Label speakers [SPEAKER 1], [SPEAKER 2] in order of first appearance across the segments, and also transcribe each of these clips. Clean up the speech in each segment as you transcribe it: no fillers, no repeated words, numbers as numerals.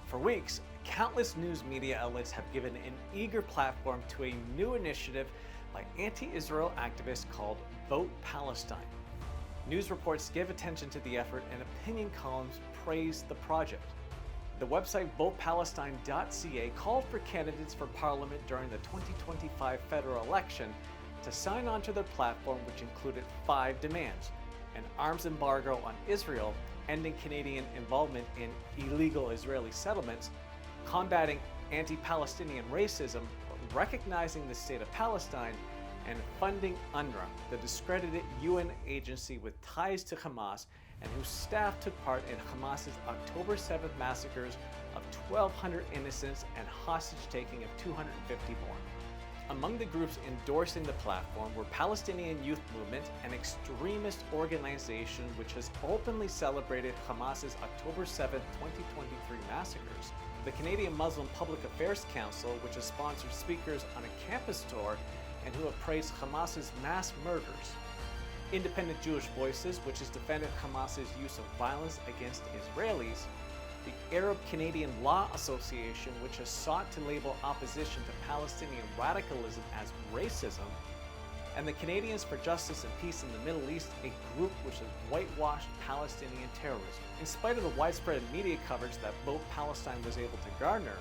[SPEAKER 1] For weeks, countless news media outlets have given an eager platform to a new initiative by anti-Israel activists called Vote Palestine. News reports give attention to the effort and opinion columns praise the project. The website votepalestine.ca called for candidates for parliament during the 2025 federal election to sign on to their platform, which included 5 demands: an arms embargo on Israel, ending Canadian involvement in illegal Israeli settlements, combating anti-Palestinian racism, recognizing the state of Palestine, and funding UNRWA, the discredited UN agency with ties to Hamas and whose staff took part in Hamas's October 7th massacres of 1,200 innocents and hostage-taking of 250 more. Among the groups endorsing the platform were Palestinian Youth Movement, an extremist organization which has openly celebrated Hamas's October 7, 2023 massacres, the Canadian Muslim Public Affairs Council, which has sponsored speakers on a campus tour and who have praised Hamas's mass murders, Independent Jewish Voices, which has defended Hamas's use of violence against Israelis, the Arab Canadian Law Association, which has sought to label opposition to Palestinian radicalism as racism, and the Canadians for Justice and Peace in the Middle East, a group which has whitewashed Palestinian terrorism. In spite of the widespread media coverage that Vote Palestine was able to garner,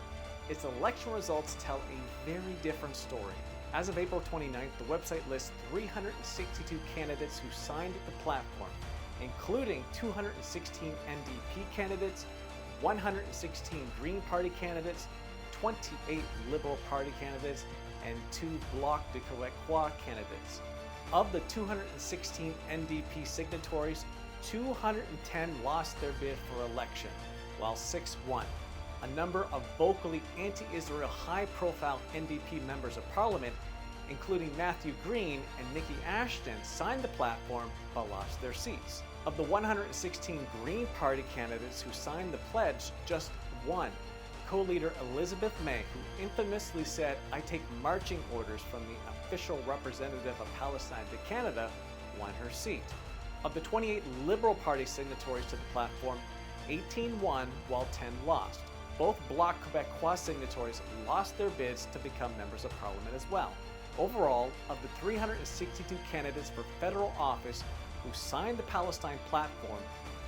[SPEAKER 1] its election results tell a very different story. As of April 29th, the website lists 362 candidates who signed the platform, including 216 NDP candidates, 116 Green Party candidates, 28 Liberal Party candidates, and 2 Bloc de Québécois candidates. Of the 216 NDP signatories, 210 lost their bid for election, while 6 won. A number of vocally anti-Israel high-profile NDP members of parliament, including Matthew Green and Nikki Ashton, signed the platform but lost their seats. Of the 116 Green Party candidates who signed the pledge, just one, co-leader Elizabeth May, who infamously said, "I take marching orders from the official representative of Palestine to Canada," won her seat. Of the 28 Liberal Party signatories to the platform, 18 won while 10 lost. Both Bloc Québécois signatories lost their bids to become members of parliament as well. Overall, of the 362 candidates for federal office who signed the Palestine platform,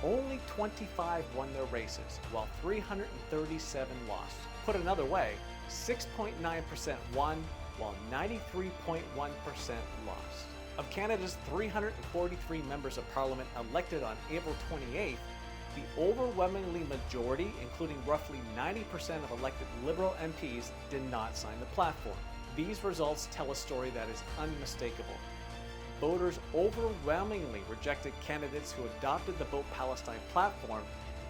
[SPEAKER 1] only 25 won their races, while 337 lost. Put another way, 6.9% won, while 93.1% lost. Of Canada's 343 members of parliament elected on April 28th, the overwhelmingly majority, including roughly 90% of elected Liberal MPs, did not sign the platform. These results tell a story that is unmistakable. Voters overwhelmingly rejected candidates who adopted the Vote Palestine platform,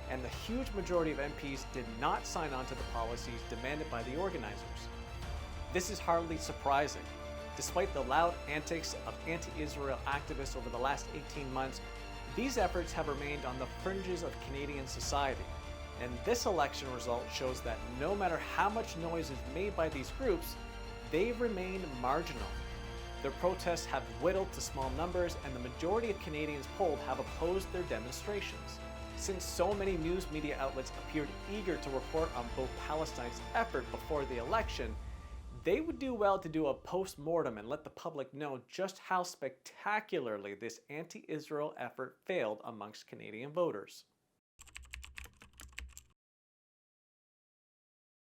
[SPEAKER 1] and the huge majority of MPs did not sign on to the policies demanded by the organizers. This is hardly surprising. Despite the loud antics of anti-Israel activists over the last 18 months, these efforts have remained on the fringes of Canadian society, and this election result shows that no matter how much noise is made by these groups, they remain marginal. Their protests have whittled to small numbers, and the majority of Canadians polled have opposed their demonstrations. Since so many news media outlets appeared eager to report on Vote Palestine's effort before the election, they would do well to do a post-mortem and let the public know just how spectacularly this anti-Israel effort failed amongst Canadian voters.